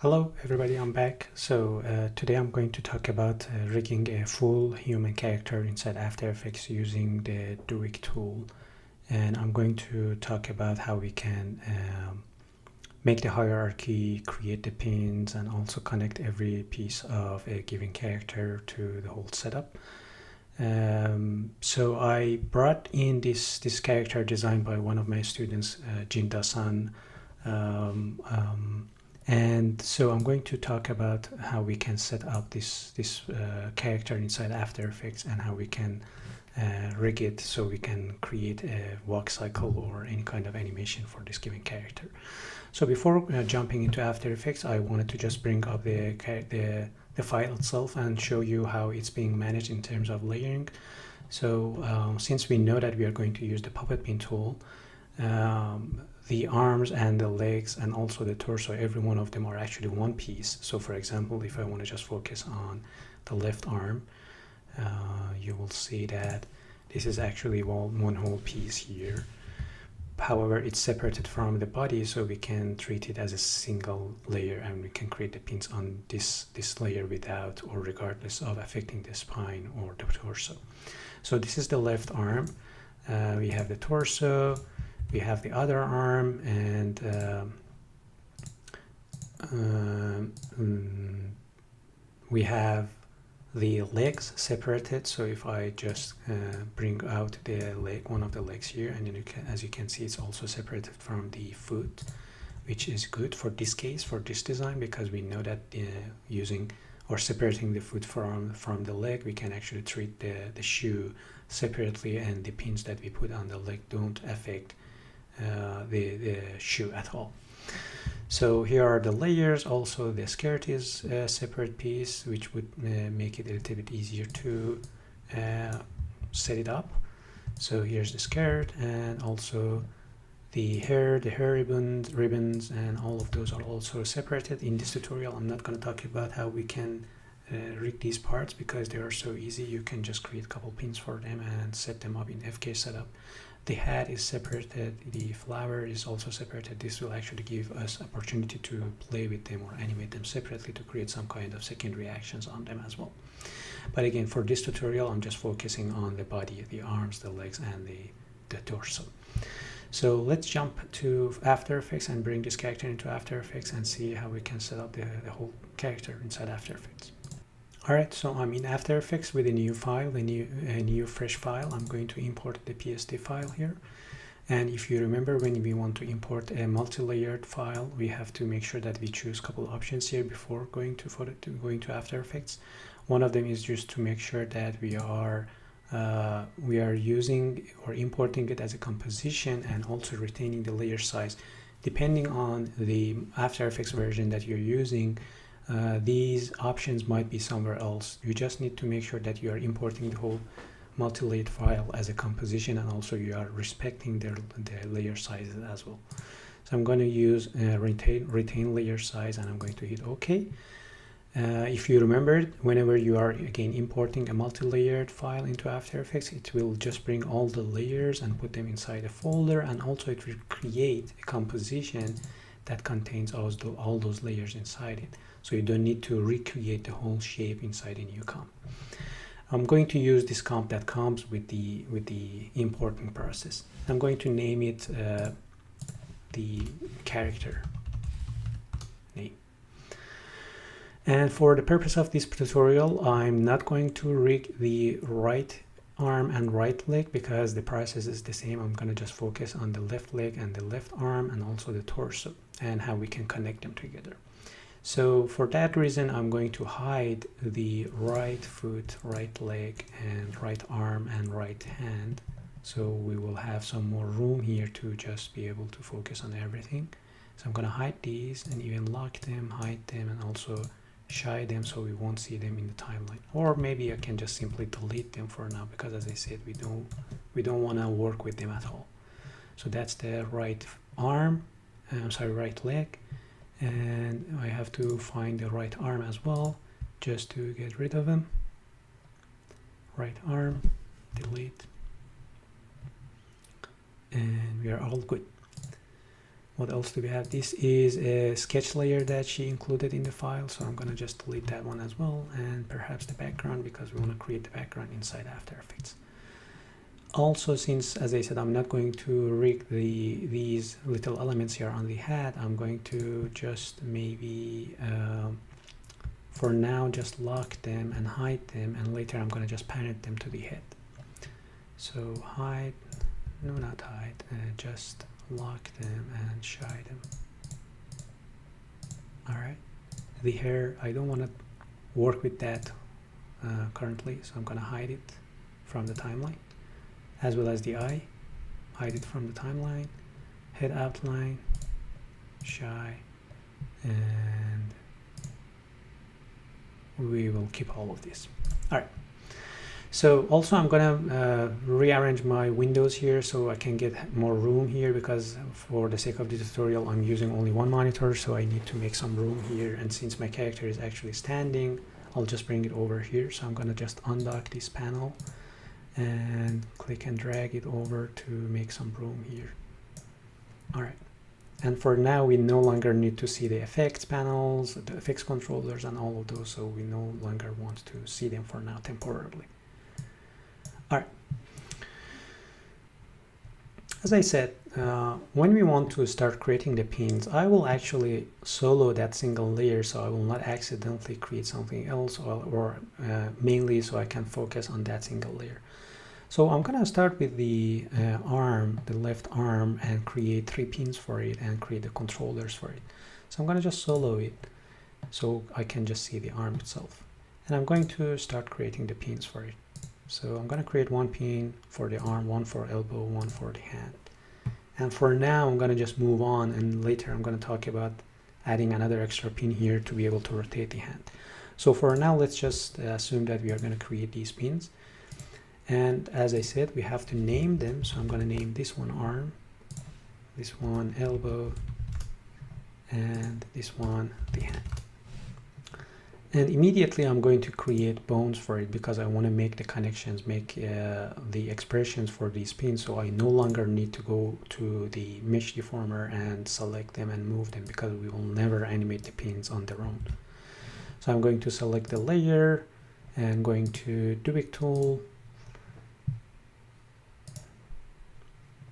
Hello everybody, I'm back. Today I'm going to talk about rigging a full human character inside After Effects using the DUIK tool. And I'm going to talk about how we can make the hierarchy, create the pins, and also connect every piece of a given character to the whole setup. So I brought in this character designed by one of my students, Jinda-san. And so I'm going to talk about how we can set up this character inside After Effects and how we can rig it so we can create a walk cycle or any kind of animation for this given character. So before jumping into After Effects, I wanted to just bring up the file itself and show you how it's being managed in terms of layering. So since we know that we are going to use the puppet pin tool, the arms and the legs and also the torso, every one of them are actually one piece. So for example, if I want to just focus on the left arm, you will see that this is actually one whole piece here. However, it's separated from the body, so we can treat it as a single layer and we can create the pins on this layer without or regardless of affecting the spine or the torso. So this is the left arm. We have the torso, we have the other arm, and we have the legs separated. So if I just bring out the leg, one of the legs here, and then as you can see, it's also separated from the foot, which is good for this case, for this design, because we know that using or separating the foot from the leg, we can actually treat the shoe separately, and the pins that we put on the leg don't affect the shoe at all. So here are the layers. Also the skirt is a separate piece, which would make it a little bit easier to set it up. So here's the skirt, and also the hair ribbons, and all of those are also separated. In this tutorial, I'm not going to talk about how we can rig these parts because they are so easy. You can just create a couple pins for them and set them up in FK setup. The hat is separated, the flower is also separated. This will actually give us opportunity to play with them or animate them separately to create some kind of secondary actions on them as well. But again, for this tutorial, I'm just focusing on the body, the arms, the legs, and the torso. So let's jump to After Effects and bring this character into After Effects and see how we can set up the whole character inside After Effects. Alright, so I'm in After Effects with a new file, a new fresh file. I'm going to import the PSD file here. And if you remember, when we want to import a multi-layered file, we have to make sure that we choose a couple options here before going to After Effects. One of them is just to make sure that we are using or importing it as a composition and also retaining the layer size. Depending on the After Effects version that you're using, these options might be somewhere else. You just need to make sure that you are importing the whole multi-layered file as a composition, and also you are respecting the layer sizes as well. So I'm going to use retain layer size, and I'm going to hit OK. If you remembered, whenever you are again importing a multi-layered file into After Effects, it will just bring all the layers and put them inside a folder, and also it will create a composition that contains all those layers inside it. So you don't need to recreate the whole shape inside a new comp. I'm going to use this comp that comes with the importing process. I'm going to name it the character name. And for the purpose of this tutorial, I'm not going to rig the right arm and right leg because the process is the same. I'm going to just focus on the left leg and the left arm and also the torso and how we can connect them together. So for that reason, I'm going to hide the right foot, right leg, and right arm and right hand. So we will have some more room here to just be able to focus on everything. So I'm going to hide these and even lock them, hide them, and also shy them so we won't see them in the timeline. Or maybe I can just simply delete them for now because, as I said, we don't want to work with them at all. So that's the right arm, right leg. And I have to find the right arm as well just to get rid of them. Right arm, delete, and we are all good. What else do we have? This is a sketch layer that she included in the file, so I'm going to just delete that one as well, and perhaps the background, because we want to create the background inside After Effects. Also, since, as I said, I'm not going to rig these little elements here on the head, I'm going to just maybe for now just lock them and hide them, and later I'm going to just parent them to the head. So hide, no, not hide, just lock them and shy them. All right, the hair, I don't want to work with that currently, so I'm going to hide it from the timeline, as well as the eye, hide it from the timeline, head outline, shy, and we will keep all of this. All right. So also I'm gonna rearrange my windows here so I can get more room here, because for the sake of the tutorial I'm using only one monitor, so I need to make some room here. And since my character is actually standing, I'll just bring it over here. So I'm gonna just undock this panel and click and drag it over to make some room here. All right. And for now, we no longer need to see the effects panels, the effects controllers, and all of those. So we no longer want to see them for now temporarily. All right. As I said, when we want to start creating the pins, I will actually solo that single layer, so I will not accidentally create something else, or mainly so I can focus on that single layer. So I'm going to start with the arm, the left arm, and create 3 pins for it and create the controllers for it. So I'm going to just solo it so I can just see the arm itself. And I'm going to start creating the pins for it. So I'm going to create 1 pin for the arm, 1 for elbow, 1 for the hand. And for now, I'm going to just move on, and later I'm going to talk about adding another extra pin here to be able to rotate the hand. So for now, let's just assume that we are going to create these pins. And as I said, we have to name them. So I'm going to name this one arm, this one elbow, and this one the hand. And immediately I'm going to create bones for it, because I want to make the connections, make the expressions for these pins, so I no longer need to go to the mesh deformer and select them and move them, because we will never animate the pins on their own. So I'm going to select the layer and going to DUIK tool.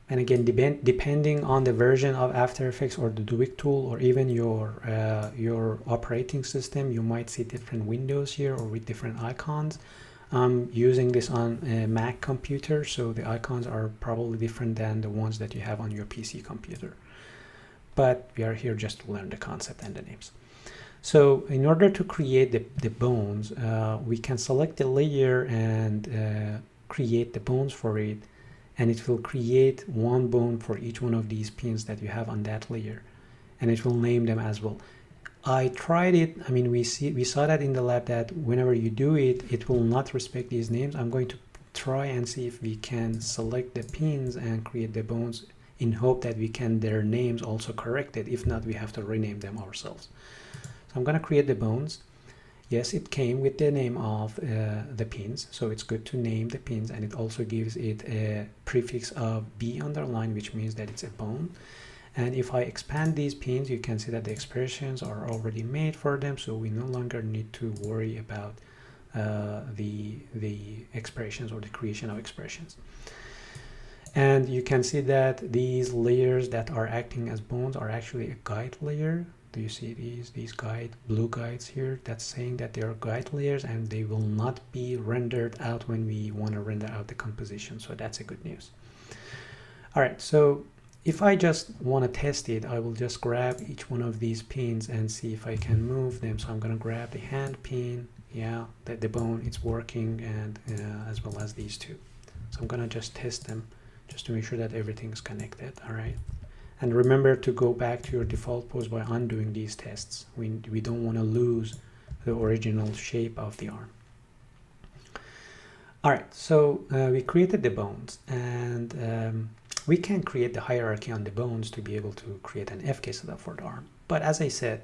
And again, depending on the version of After Effects or the DUIK tool, or even your operating system, you might see different windows here or with different icons. I'm using this on a Mac computer, so the icons are probably different than the ones that you have on your PC computer. But we are here just to learn the concept and the names. So in order to create the bones, we can select the layer and create the bones for it. And it will create 1 bone for each one of these pins that you have on that layer, and it will name them as well. I tried it. I mean, we saw that in the lab that whenever you do it, it will not respect these names. I'm going to try and see if we can select the pins and create the bones in hope that we can their names also corrected. If not, we have to rename them ourselves. So I'm going to create the bones. Yes, it came with the name of the pins, so it's good to name the pins, and it also gives it a prefix of B underline, which means that it's a bone. And if I expand these pins, you can see that the expressions are already made for them, so we no longer need to worry about the expressions or the creation of expressions. And you can see that these layers that are acting as bones are actually a guide layer. Do you see these blue guides here? That's saying that they are guide layers and they will not be rendered out when we want to render out the composition. So that's a good news. All right, so if I just want to test it, I will just grab each one of these pins and see if I can move them. So I'm going to grab the hand pin. Yeah, the bone, it's working, and as well as these two. So I'm going to just test them just to make sure that everything is connected. All right. And remember to go back to your default pose by undoing these tests. We don't want to lose the original shape of the arm. All right, so we created the bones, and we can create the hierarchy on the bones to be able to create an FK setup for the arm. But as I said,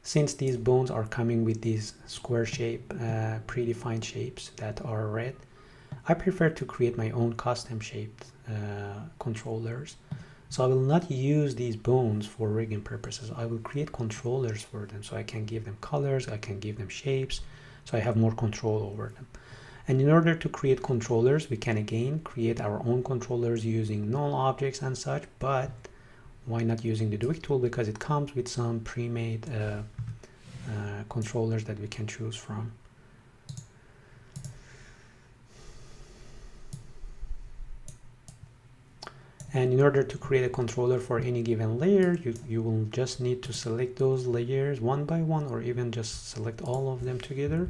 since these bones are coming with these square shape, predefined shapes that are red, I prefer to create my own custom shaped controllers. So I will not use these bones for rigging purposes. I will create controllers for them, so I can give them colors, I can give them shapes, so I have more control over them. And in order to create controllers, we can again create our own controllers using null objects and such, but why not using the DUIK tool? Because it comes with some pre-made controllers that we can choose from. And in order to create a controller for any given layer, you will just need to select those layers one by one, or even just select all of them together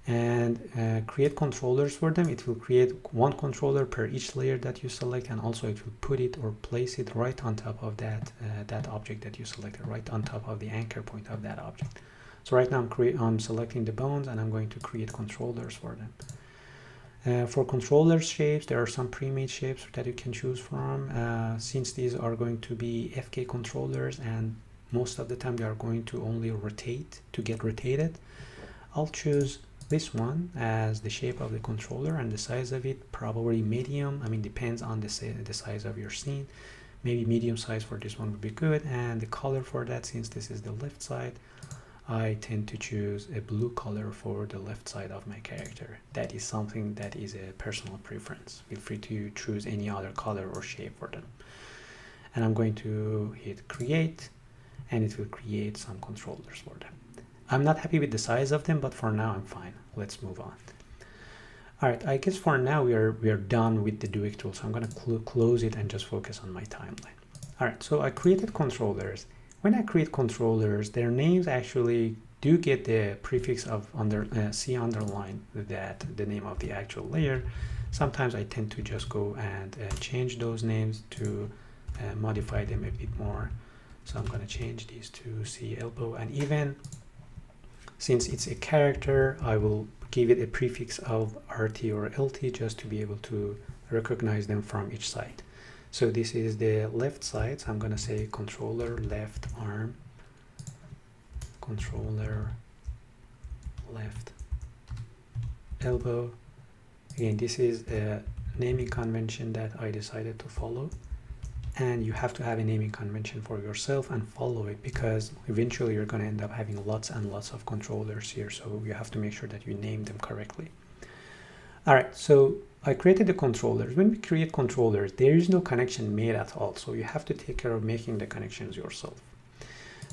and create controllers for them. It will create one controller per each layer that you select, and also it will put it or place it right on top of that that object that you selected, right on top of the anchor point of that object. So right now I'm selecting the bones, and I'm going to create controllers for them. For controller shapes, there are some pre-made shapes that you can choose from. Since these are going to be FK controllers, and most of the time they are going to only rotate to get rotated, I'll choose this one as the shape of the controller, and the size of it probably medium. I mean, depends on the size of your scene. Maybe medium size for this one would be good. And the color for that, since this is the left side, I tend to choose a blue color for the left side of my character. That is something that is a personal preference. Feel free to choose any other color or shape for them. And I'm going to hit create, and it will create some controllers for them. I'm not happy with the size of them, but for now I'm fine. Let's move on. All right, I guess for now we are done with the DUIK tool, so I'm going to close it and just focus on my timeline. All right, so I created controllers. When I create controllers, their names actually do get the prefix of C underline, that the name of the actual layer. Sometimes I tend to just go and change those names to modify them a bit more. So I'm going to change these to C elbow, and even since it's a character, I will give it a prefix of RT or LT just to be able to recognize them from each side. So this is the left side, so I'm going to say controller left arm, controller left elbow. Again, this is a naming convention that I decided to follow, and you have to have a naming convention for yourself and follow it, because eventually you're going to end up having lots and lots of controllers here, so you have to make sure that you name them correctly. All right, so I created the controllers. When we create controllers, there is no connection made at all, so you have to take care of making the connections yourself.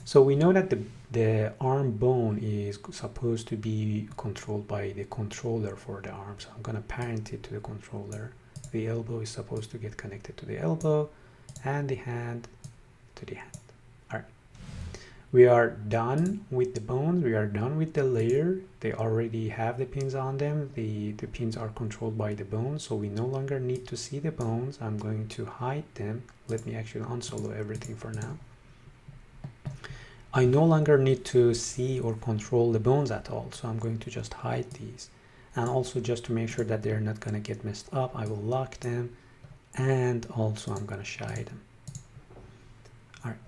So we know that the arm bone is supposed to be controlled by the controller for the arm, so I'm going to parent it to the controller. The elbow is supposed to get connected to the elbow, and the hand to the hand. All right, we are done with the bones. We are done with the layer. They already have the pins on them. The pins are controlled by the bones, so we no longer need to see the bones. I'm going to hide them. Let me actually unsolo everything for now. I no longer need to see or control the bones at all, so I'm going to just hide these. And also, just to make sure that they're not going to get messed up, I will lock them, and also I'm going to shy them. All right,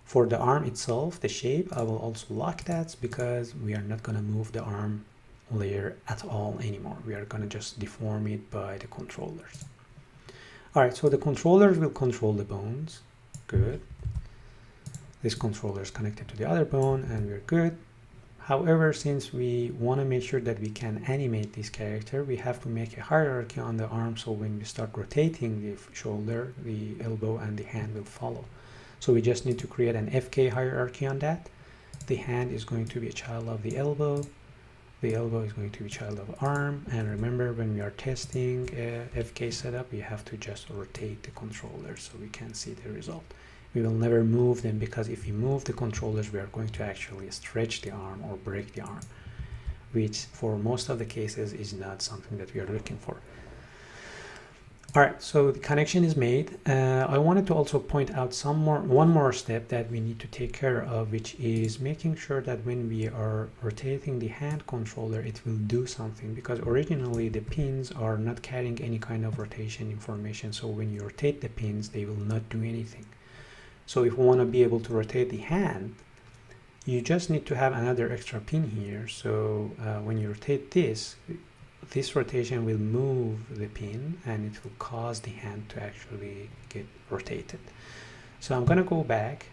for the arm itself, the shape, I will also lock that, because we are not going to move the arm layer at all anymore. We are going to just deform it by the controllers. All right, so the controllers will control the bones. Good. This controller is connected to the other bone, and we're good. However, since we want to make sure that we can animate this character, we have to make a hierarchy on the arm, so when we start rotating the shoulder, the elbow and the hand will follow. So we just need to create an FK hierarchy on that. The hand is going to be a child of the elbow is going to be a child of arm, and remember, when we are testing FK setup, we have to just rotate the controller so we can see the result. We will never move them, because if we move the controllers, we are going to actually stretch the arm or break the arm, which for most of the cases is not something that we are looking for. All right, so the connection is made. I wanted to also point out one more step that we need to take care of, which is making sure that when we are rotating the hand controller, it will do something, because originally the pins are not carrying any kind of rotation information. So when you rotate the pins, they will not do anything. So if we want to be able to rotate the hand, you just need to have another extra pin here. So when you rotate this, this rotation will move the pin and it will cause the hand to actually get rotated. So I'm going to go back.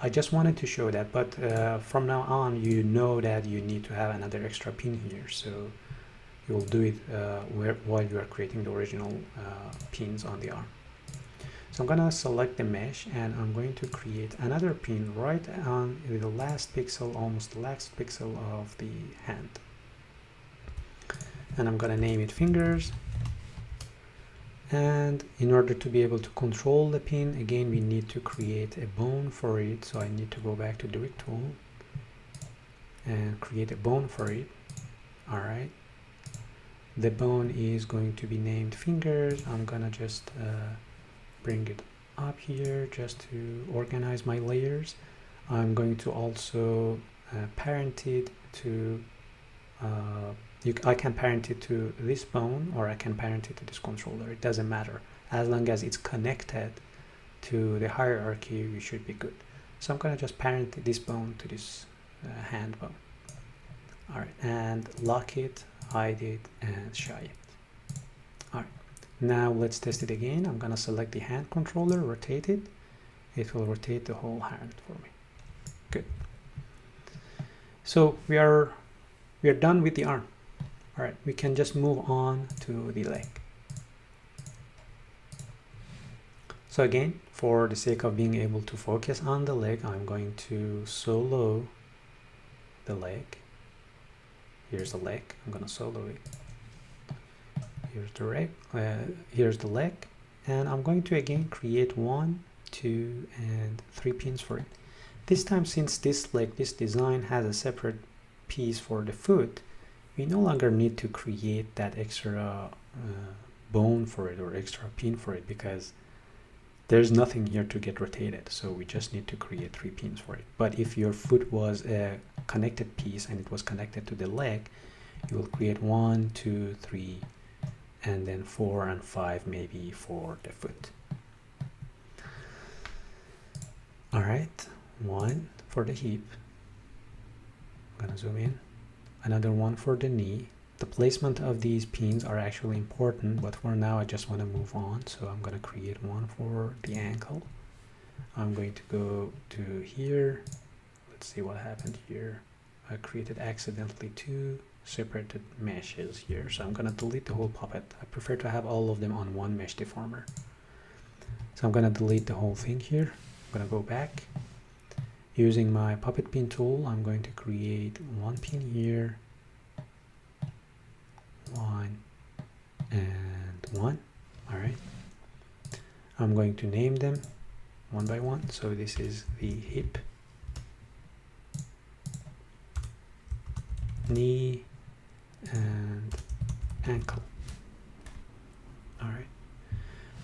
I just wanted to show that, but from now on you know that you need to have another extra pin here, so you'll do it while you are creating the original pins on the arm. So I'm going to select the mesh and I'm going to create another pin right on the last pixel, almost the last pixel of the hand. And I'm going to name it fingers. And in order to be able to control the pin, again, we need to create a bone for it. So I need to go back to DUIK tool and create a bone for it. All right. The bone is going to be named fingers. I'm gonna just bring it up here just to organize my layers. I'm going to also parent it to I can parent it to this bone, or I can parent it to this controller. It doesn't matter. As long as it's connected to the hierarchy, we should be good. So I'm going to just parent this bone to this hand bone. All right, and lock it, hide it, and shy it. All right, now let's test it again. I'm going to select the hand controller, rotate it. It will rotate the whole hand for me. Good. So we are done with the arm. All right, we can just move on to the leg. So again, for the sake of being able to focus on the leg, I'm going to solo the leg. Here's the leg. I'm going to solo it. Here's the leg, and I'm going to again create 1, 2, and 3 pins for it. This time, since this leg, this design has a separate piece for the foot, we no longer need to create that extra bone for it or extra pin for it, because there's nothing here to get rotated, so we just need to create 3 pins for it. But if your foot was a connected piece and it was connected to the leg, you will create 1, 2, 3, and then 4 and 5 maybe for the foot. All right, 1 for the hip. I'm gonna zoom in. Another 1 for the knee. The placement of these pins are actually important, but for now I just want to move on, so I'm going to create 1 for the ankle. I'm going to go to here. Let's see what happened here. I created accidentally 2 separated meshes here, so I'm going to delete the whole puppet. I prefer to have all of them on one mesh deformer. So I'm going to delete the whole thing here. I'm going to go back. Using my puppet pin tool, I'm going to create 1 pin here, 1 and 1. All right. I'm going to name them one by one. So this is the hip, knee, and ankle. All right.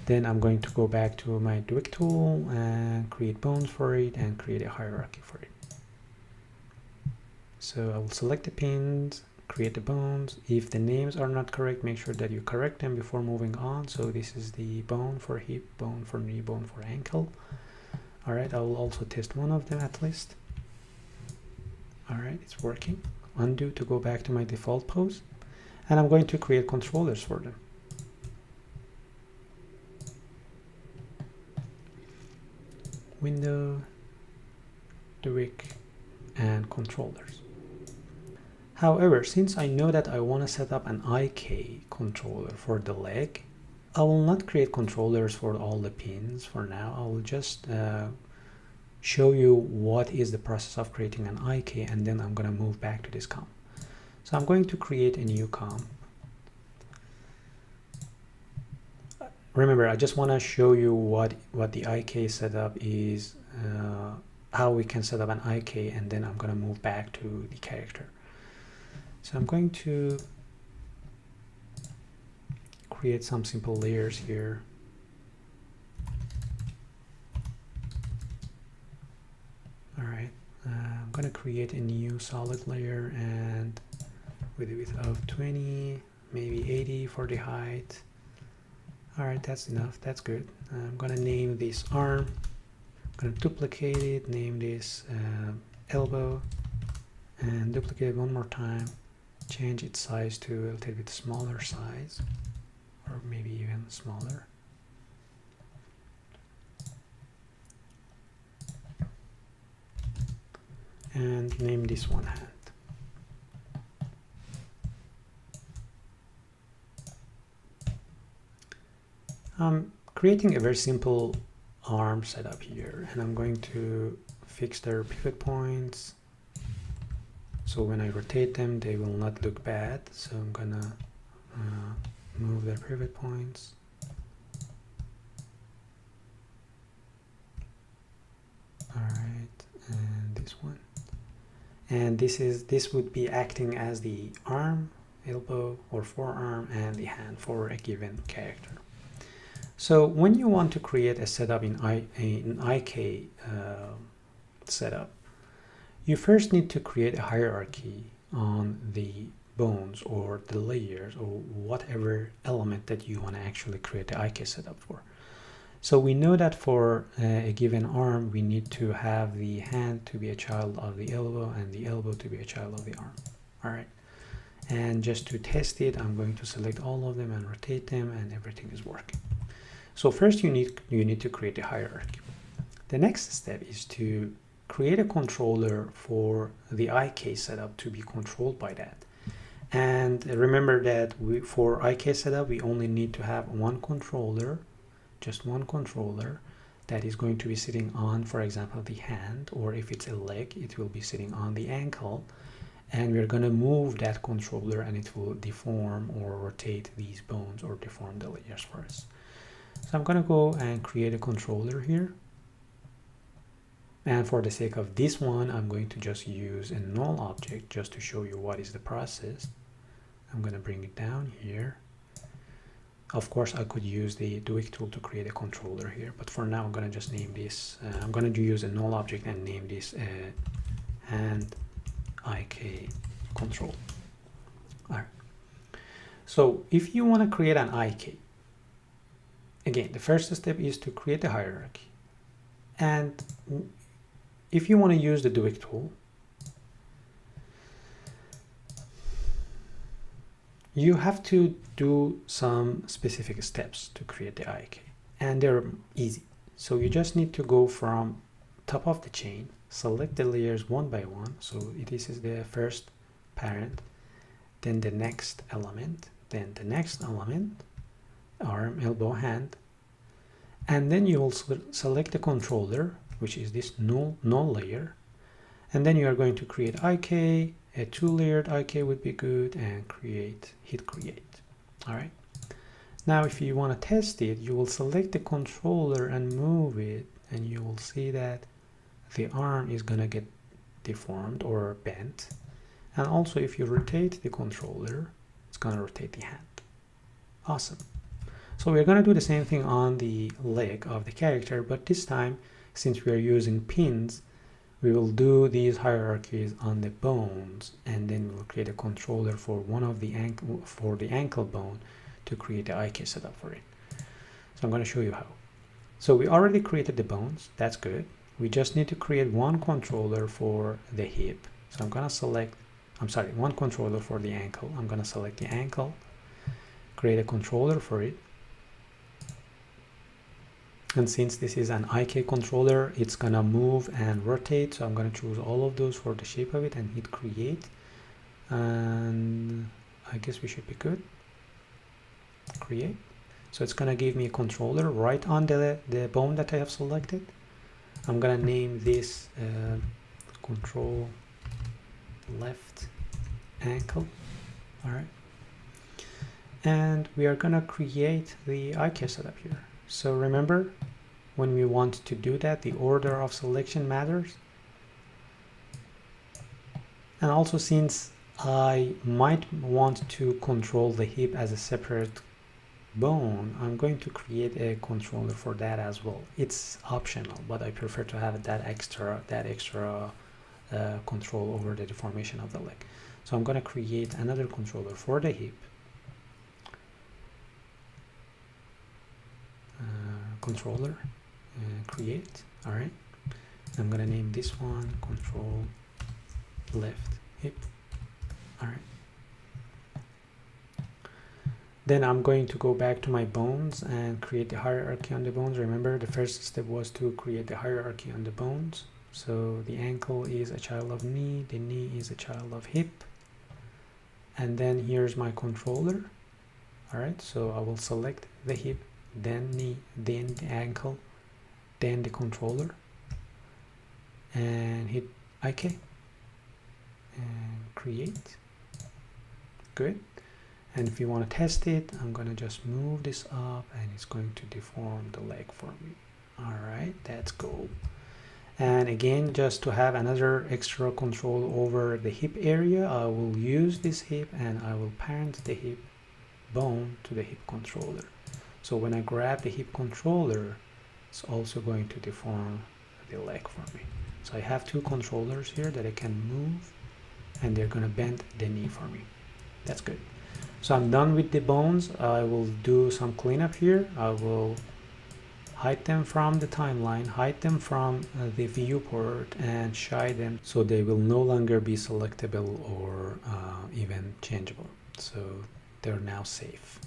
Then I'm going to go back to my DUIK tool and create bones for it and create a hierarchy for it. So I will select the pins, create the bones. If the names are not correct, make sure that you correct them before moving on. So this is the bone for hip, bone for knee, bone for ankle. All right, I will also test one of them at least. All right, it's working. Undo to go back to my default pose. And I'm going to create controllers for them. Window, DUIK, and controllers. However, since I know that I want to set up an IK controller for the leg, I will not create controllers for all the pins for now. I will just show you what is the process of creating an IK, and then I'm going to move back to this comp. So I'm going to create a new comp. Remember, I just want to show you what the IK setup is, how we can set up an IK, and then I'm going to move back to the character. So I'm going to create some simple layers here. All right, I'm going to create a new solid layer and with a width of 20, maybe 80 for the height. All right, that's enough. That's good. I'm going to name this arm. I'm going to duplicate it, name this elbow, and duplicate it one more time. change its size to a little bit smaller size, or maybe even smaller. And name this one hand. I'm creating a very simple arm setup here, and I'm going to fix their pivot points. So when I rotate them, they will not look bad. So I'm gonna move their pivot points. All right, and this one. And this would be acting as the arm, elbow, or forearm, and the hand for a given character. So when you want to create a setup in IK setup, you first need to create a hierarchy on the bones or the layers or whatever element that you want to actually create the IK setup for. So we know that for a given arm, we need to have the hand to be a child of the elbow and the elbow to be a child of the arm. All right. And just to test it, I'm going to select all of them and rotate them, and everything is working. So first you need to create a hierarchy. The next step is to create a controller for the IK setup to be controlled by that. And remember that for IK setup, we only need to have one controller, just one controller that is going to be sitting on, for example, the hand, or if it's a leg, it will be sitting on the ankle. And we're going to move that controller and it will deform or rotate these bones or deform the layers for us. So I'm going to go and create a controller here. And for the sake of this one, I'm going to just use a null object just to show you what is the process. I'm going to bring it down here. Of course, I could use the DUIK tool to create a controller here, but for now, I'm going to just name this. I'm going to use a null object and name this hand IK control. All right. So if you want to create an IK, again, the first step is to create a hierarchy. And if you want to use the DUIK tool, you have to do some specific steps to create the IK, and they're easy. So you just need to go from top of the chain, select the layers one by one. So this is the first parent, then the next element, then the next element, arm, elbow, hand, and then you will select the controller, which is this null layer, and then you are going to create IK. A two-layered IK would be good, and hit create. All right. Now, if you want to test it, you will select the controller and move it, and you will see that the arm is going to get deformed or bent. And also, if you rotate the controller, it's going to rotate the hand. Awesome. So we're going to do the same thing on the leg of the character, but this time, since we are using pins, we will do these hierarchies on the bones, and then we'll create a controller for one of the ankle bone to create the IK setup for it. So I'm going to show you how. So we already created the bones. That's good. We just need to create one controller for the hip. So I'm going to select, one controller for the ankle. I'm going to select the ankle, create a controller for it. And since this is an IK controller, it's gonna move and rotate. So I'm gonna choose all of those for the shape of it and hit create. And I guess we should be good. Create. So it's gonna give me a controller right on the bone that I have selected. I'm gonna name this control left ankle. All right. And we are gonna create the IK setup here. So remember, when we want to do that, the order of selection matters. And also, since I might want to control the hip as a separate bone, I'm going to create a controller for that as well. It's optional, but I prefer to have that extra control over the deformation of the leg. So I'm going to create another controller for the hip. Controller, create. All right, I'm gonna name this one control left hip. All right, Then I'm going to go back to my bones and create the hierarchy on the bones. Remember, the first step was to create the hierarchy on the bones. So the ankle is a child of knee, the knee is a child of hip, and then here's my controller. All right, so I will select the hip, then knee, then the ankle, then the controller, and hit OK and create. Good. And if you want to test it, I'm going to just move this up and it's going to deform the leg for me. All right, that's cool. And again, just to have another extra control over the hip area, I will use this hip and I will parent the hip bone to the hip controller. So when I grab the hip controller, it's also going to deform the leg for me. So I have two controllers here that I can move and they're going to bend the knee for me. That's good. So I'm done with the bones. I will do some cleanup here. I will hide them from the timeline, hide them from the viewport, and shy them so they will no longer be selectable or even changeable. So they're now safe.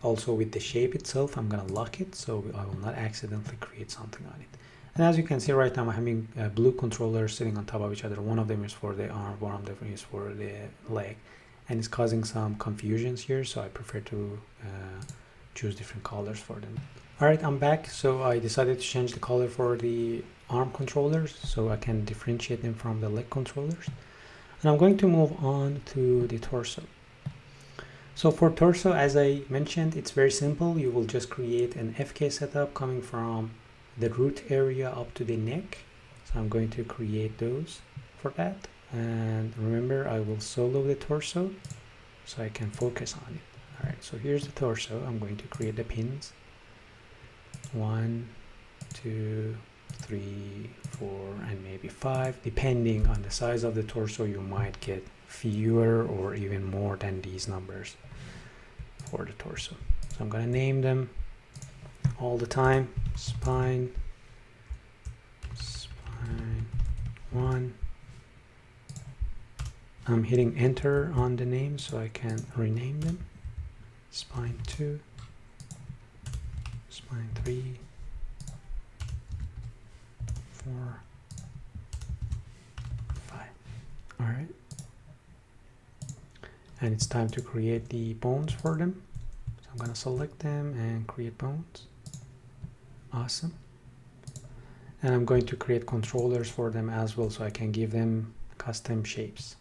Also with the shape itself, I'm gonna lock it so I will not accidentally create something on it. And as you can see right now, I'm having blue controllers sitting on top of each other. One of them is for the arm, one of them is for the leg. And it's causing some confusions here, so I prefer to choose different colors for them. All right, I'm back. So I decided to change the color for the arm controllers so I can differentiate them from the leg controllers. And I'm going to move on to the torso. So for torso, as I mentioned, it's very simple. You will just create an FK setup coming from the root area up to the neck. So I'm going to create those for that. And remember, I will solo the torso so I can focus on it. All right, so here's the torso. I'm going to create the pins. 1, 2, 3, 4, and maybe 5. Depending on the size of the torso, you might get fewer or even more than these numbers for the torso. So I'm going to name them all the time. Spine 1. I'm hitting enter on the name so I can rename them. Spine 2, spine 3, 4, 5. All right. And it's time to create the bones for them. So I'm going to select them and create bones. Awesome. And I'm going to create controllers for them as well so I can give them custom shapes.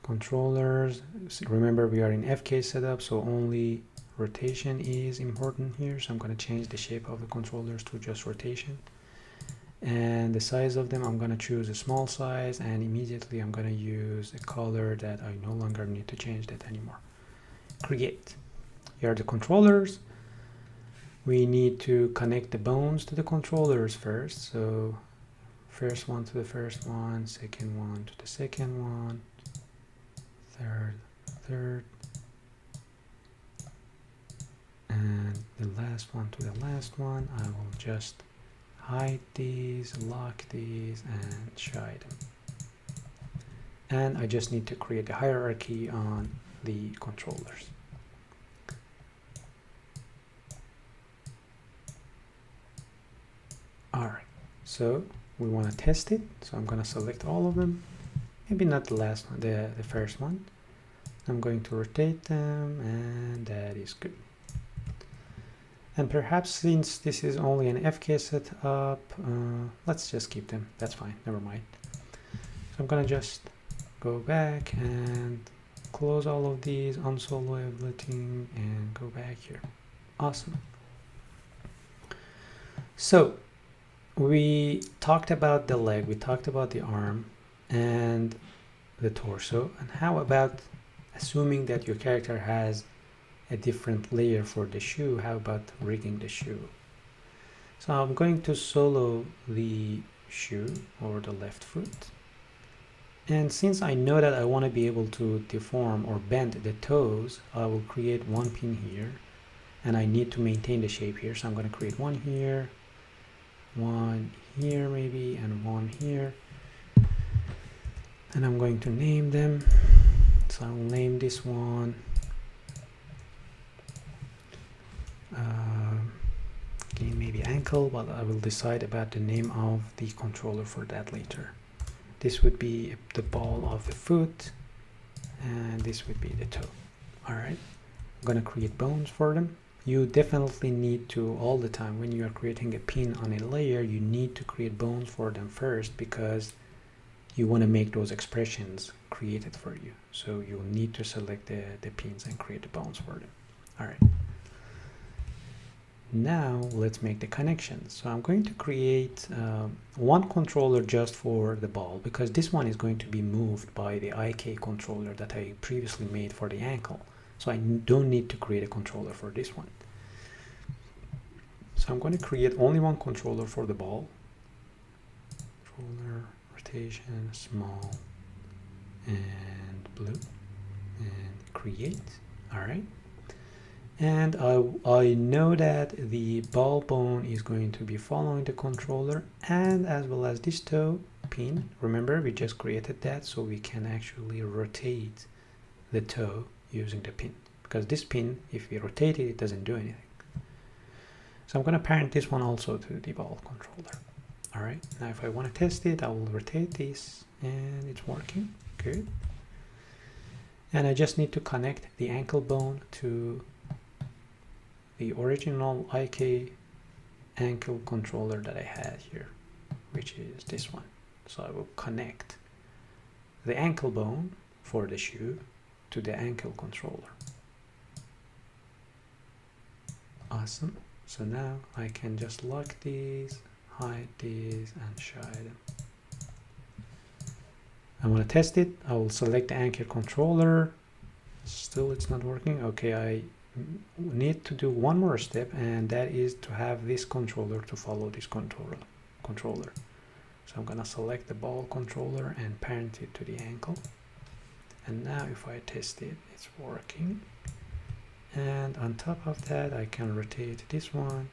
Controllers, remember we are in FK setup, so only rotation is important here. So I'm going to change the shape of the controllers to just rotation. And the size of them, I'm going to choose a small size, and immediately I'm going to use a color that I no longer need to change that anymore. Create. Here are the controllers. We need to connect the bones to the controllers first. So first one to the first one, second one to the second one, third, and the last one to the last one. I will just hide these, lock these, and shy them. And I just need to create a hierarchy on the controllers. Alright, so we want to test it, so I'm going to select all of them. Maybe not the last one, the first one. I'm going to rotate them, and that is good. And perhaps since this is only an FK setup, let's just keep them. That's fine, never mind. So I'm gonna just go back and close all of these, unsolo everything, and go back here. Awesome. So we talked about the leg, we talked about the arm and the torso. And how about assuming that your character has a different layer for the shoe? How about rigging the shoe? So I'm going to solo the shoe or the left foot. And since I know that I want to be able to deform or bend the toes, I will create one pin here. And I need to maintain the shape here. So I'm going to create one here maybe, and one here. And I'm going to name them. So I'll name this one ankle, but I will decide about the name of the controller for that later. This would be the ball of the foot, and this would be the toe. All right, I'm gonna create bones for them. You definitely need to, all the time when you are creating a pin on a layer, you need to create bones for them first, because you want to make those expressions created for you. So you'll need to select the pins and create the bones for them. All right. Now let's make the connections. So I'm going to create one controller just for the ball, because this one is going to be moved by the IK controller that I previously made for the ankle. So I don't need to create a controller for this one. So I'm going to create only one controller for the ball. Controller, rotation, small, and blue, and create. All right. And I know that the ball bone is going to be following the controller, and as well as this toe pin. Remember, we just created that, so we can actually rotate the toe using the pin, because this pin, if we rotate it, it doesn't do anything. So I'm going to parent this one also to the ball controller. All right, now if I want to test it, I will rotate this, and it's working. Good. And I just need to connect the ankle bone to the original IK ankle controller that I had here, which is this one. So I will connect the ankle bone for the shoe to the ankle controller. Awesome. So now I can just lock these, hide these, and show them. I want to test it. I will select the ankle controller. Still it's not working. Okay, I need to do one more step, and that is to have this controller to follow this controller. So I'm gonna select the ball controller and parent it to the ankle. And now if I test it, it's working. And on top of that, I can rotate this one,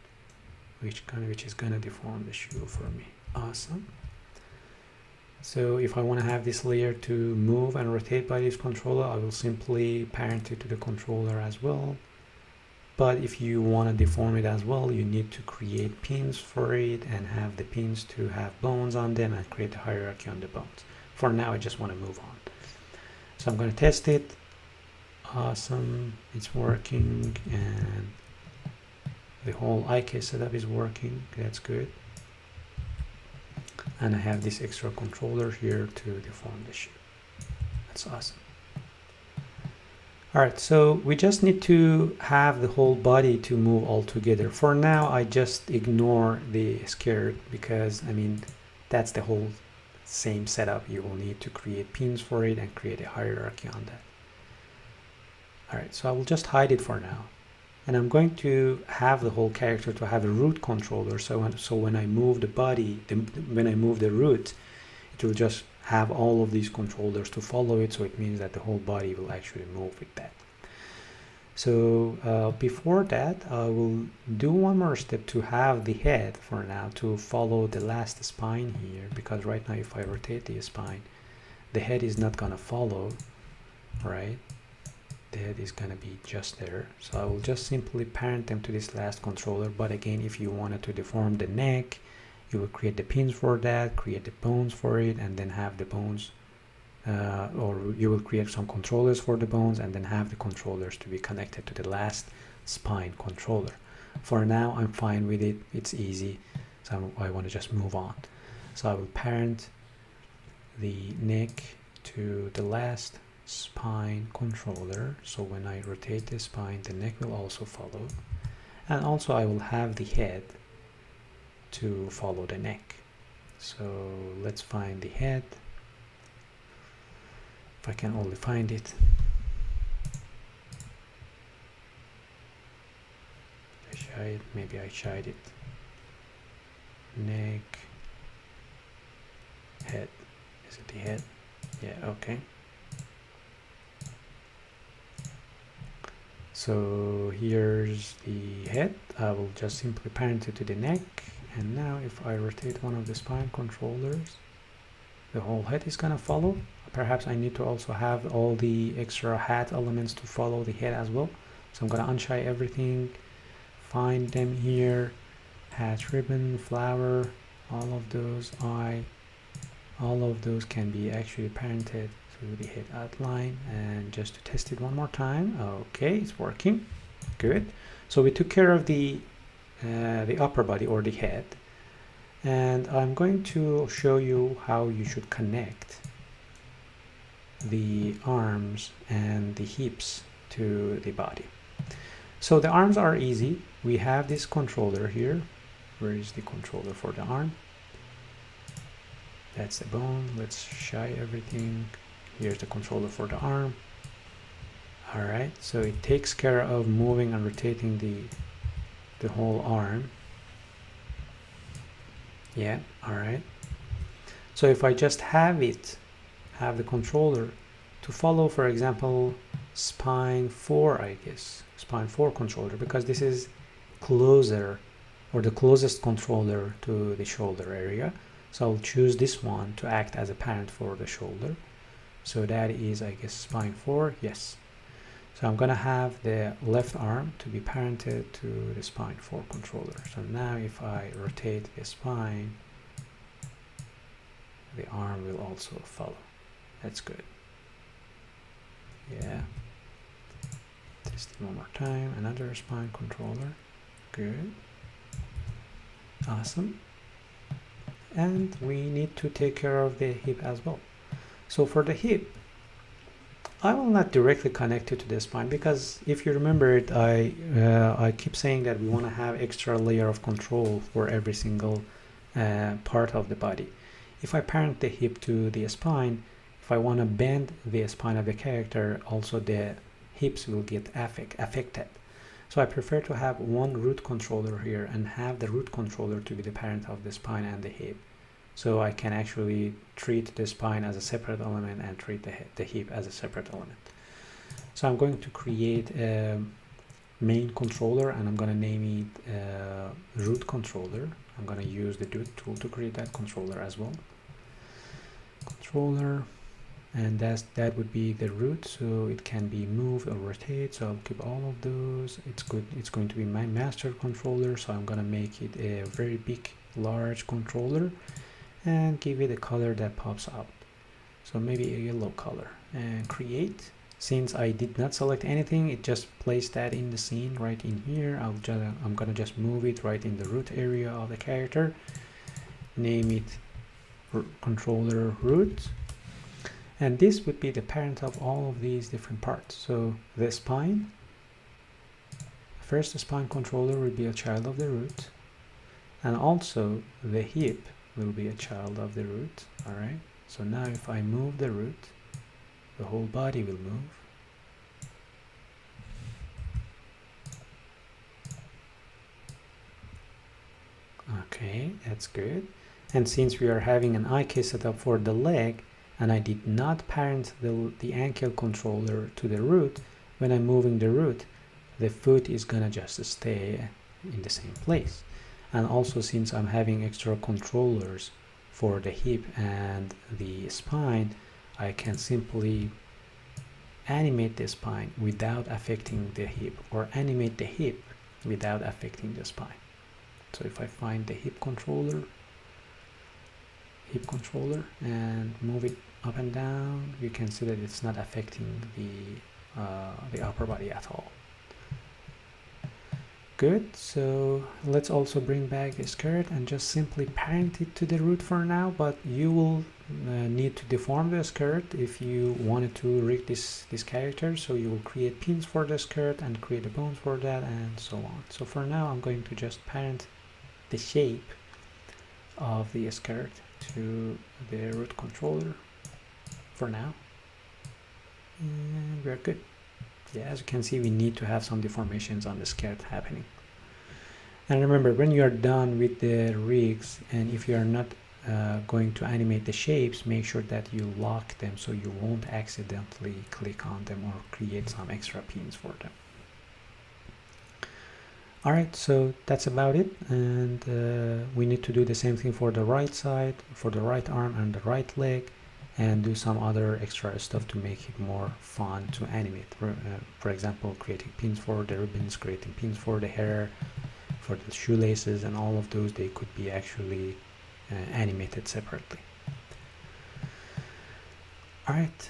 which is gonna deform the shoe for me. Awesome. So if I want to have this layer to move and rotate by this controller, I will simply parent it to the controller as well. But if you want to deform it as well, you need to create pins for it and have the pins to have bones on them and create a hierarchy on the bones. For now, I just want to move on. So I'm going to test it. Awesome, it's working, and the whole IK setup is working. That's good. And I have this extra controller here to deform the shoe. That's awesome. All right, so we just need to have the whole body to move all together. For now, I just ignore the skirt, because I mean, that's the whole same setup. You will need to create pins for it and create a hierarchy on that. All right, so I will just hide it for now. And I'm going to have the whole character to have a root controller. So when I move the body, when I move the root, it will just have all of these controllers to follow it. So it means that the whole body will actually move with that. So before that, I will do one more step to have the head for now to follow the last spine here. Because right now, if I rotate the spine, the head is not gonna follow, right? The head is going to be just there. So I will just simply parent them to this last controller. But again, if you wanted to deform the neck, you will create the pins for that, create the bones for it, and then have the bones, or you will create some controllers for the bones and then have the controllers to be connected to the last spine controller. For now, I'm fine with it. It's easy. So I want to just move on. So I will parent the neck to the last spine controller. So when I rotate the spine, the neck will also follow, and also I will have the head to follow the neck. So let's find the head, if I can only find it. Maybe I shied it. Neck, head. Is it the head? Yeah, okay. So here's the head. I will just simply parent it to the neck. And now if I rotate one of the spine controllers, the whole head is gonna follow. Perhaps I need to also have all the extra hat elements to follow the head as well. So I'm gonna unshy everything, find them here, hat ribbon, flower, all of those, eye, all of those can be actually parented to the head outline. And just to test it one more time, okay, it's working, good. So we took care of the upper body or the head, and I'm going to show you how you should connect the arms and the hips to the body. So the arms are easy. We have this controller here. Where is the controller for the arm? That's the bone. Let's shy everything. Here's the controller for the arm. All right, so it takes care of moving and rotating the whole arm. Yeah, all right. So if I just have the controller to follow, for example, spine 4, I guess, spine 4 controller, because this is closer, or the closest controller to the shoulder area. So I'll choose this one to act as a parent for the shoulder. So that is, I guess, spine 4, yes. So I'm gonna have the left arm to be parented to the spine 4 controller. So now if I rotate the spine, the arm will also follow. That's good. Yeah. Test it one more time. Another spine controller. Good. Awesome. And we need to take care of the hip as well. So for the hip, I will not directly connect it to the spine, because if you remember it, I keep saying that we want to have extra layer of control for every single part of the body. If I parent the hip to the spine, if I want to bend the spine of the character, also the hips will get affected. So I prefer to have one root controller here and have the root controller to be the parent of the spine and the hip. So I can actually treat the spine as a separate element and treat the hip as a separate element. So I'm going to create a main controller, and I'm going to name it root controller. I'm going to use the DUIK tool to create that controller as well. Controller, and that would be the root, so it can be moved or rotate. So I'll keep all of those. It's good. It's going to be my master controller, so I'm going to make it a very big, large controller and give it a color that pops out. So maybe a yellow color, and create. Since I did not select anything, it just placed that in the scene right in here. I'm gonna just move it right in the root area of the character. Name it controller root, and this would be the parent of all of these different parts. So the spine, first the spine controller will be a child of the root, and also the hip will be a child of the root. All right, so now if I move the root, the whole body will move. Okay, that's good. And since we are having an IK setup for the leg, and I did not parent the ankle controller to the root, when I'm moving the root, the foot is gonna just stay in the same place. And also, since I'm having extra controllers for the hip and the spine, I can simply animate the spine without affecting the hip, or animate the hip without affecting the spine. So if I find the hip controller and move it up and down, you can see that it's not affecting the upper body at all. Good. So let's also bring back the skirt and just simply parent it to the root for now, but you will need to deform the skirt if you wanted to rig this character. So you will create pins for the skirt and create the bones for that, and so on. So for now, I'm going to just parent the shape of the skirt to the root controller for now, and we're good. Yeah, as you can see, we need to have some deformations on the skirt happening. And remember, when you are done with the rigs, and if you are not going to animate the shapes, make sure that you lock them so you won't accidentally click on them or create some extra pins for them. Alright, so that's about it, and we need to do the same thing for the right side, for the right arm and the right leg, and do some other extra stuff to make it more fun to animate. For example, creating pins for the ribbons, creating pins for the hair, for the shoelaces and all of those, they could be actually animated separately. Alright,